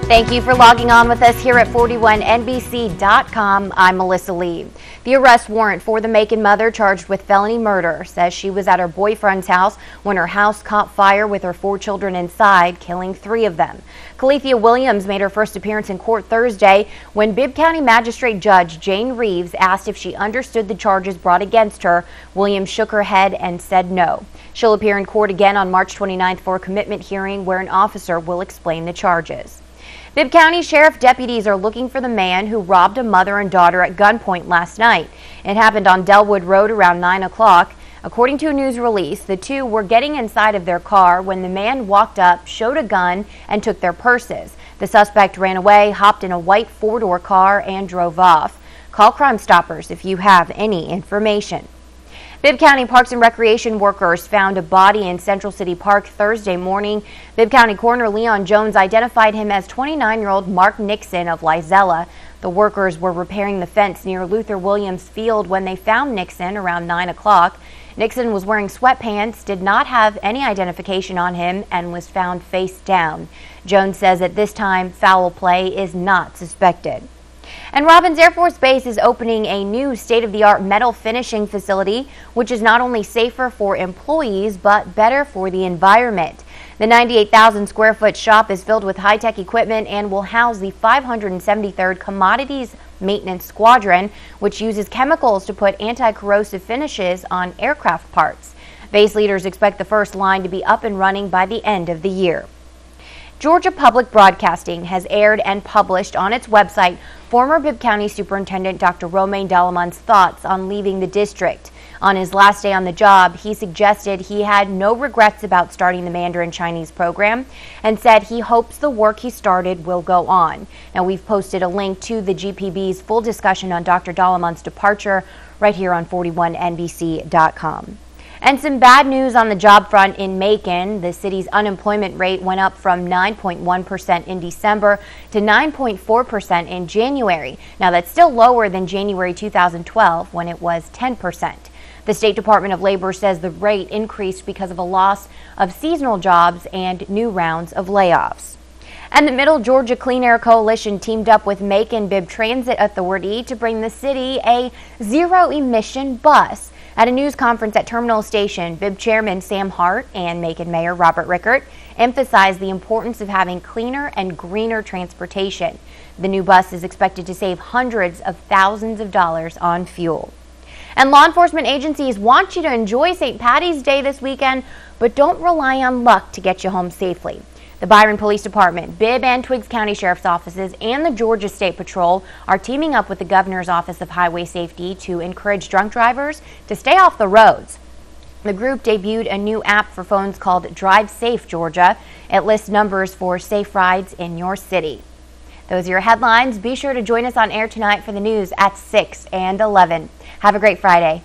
Thank you for logging on with us here at 41NBC.com. I'm Melissa Lee. The arrest warrant for the Macon mother charged with felony murder says she was at her boyfriend's house when her house caught fire with her 4 children inside, killing 3 of them. Calethea Williams made her first appearance in court Thursday when Bibb County Magistrate Judge Jane Reeves asked if she understood the charges brought against her. Williams shook her head and said no. She'll appear in court again on March 29th for a commitment hearing where an officer will explain the charges. Bibb County Sheriff deputies are looking for the man who robbed a mother and daughter at gunpoint last night. It happened on Delwood Road around 9 o'clock. According to a news release, the two were getting inside of their car when the man walked up, showed a gun, and took their purses. The suspect ran away, hopped in a white 4-door car, and drove off. Call Crime Stoppers if you have any information. Bibb County Parks and Recreation workers found a body in Central City Park Thursday morning. Bibb County Coroner Leon Jones identified him as 29-year-old Mark Nixon of Lizella. The workers were repairing the fence near Luther Williams Field when they found Nixon around 9 o'clock. Nixon was wearing sweatpants, did not have any identification on him, and was found face down. Jones says at this time foul play is not suspected. And Robins Air Force Base is opening a new state-of-the-art metal finishing facility, which is not only safer for employees, but better for the environment. The 98,000 square foot shop is filled with high-tech equipment and will house the 573rd Commodities Maintenance Squadron, which uses chemicals to put anti-corrosive finishes on aircraft parts. Base leaders expect the first line to be up and running by the end of the year. Georgia Public Broadcasting has aired and published on its website former Bibb County Superintendent Dr. Romain Delamon's thoughts on leaving the district. On his last day on the job, he suggested he had no regrets about starting the Mandarin Chinese program and said he hopes the work he started will go on. Now, we've posted a link to the GPB's full discussion on Dr. Delamon's departure right here on 41NBC.com. And some bad news on the job front in Macon. The city's unemployment rate went up from 9.1% in December to 9.4% in January. Now, that's still lower than January 2012 when it was 10%. The State Department of Labor says the rate increased because of a loss of seasonal jobs and new rounds of layoffs. And the Middle Georgia Clean Air Coalition teamed up with Macon Bibb Transit Authority to bring the city a zero-emission bus. At a news conference at Terminal Station, Bibb Chairman Sam Hart and Macon Mayor Robert Rickert emphasized the importance of having cleaner and greener transportation. The new bus is expected to save hundreds of thousands of dollars on fuel. And law enforcement agencies want you to enjoy St. Patty's Day this weekend, but don't rely on luck to get you home safely. The Byron Police Department, Bibb and Twiggs County Sheriff's Offices, and the Georgia State Patrol are teaming up with the Governor's Office of Highway Safety to encourage drunk drivers to stay off the roads. The group debuted a new app for phones called Drive Safe Georgia. It lists numbers for safe rides in your city. Those are your headlines. Be sure to join us on air tonight for the news at 6 and 11. Have a great Friday.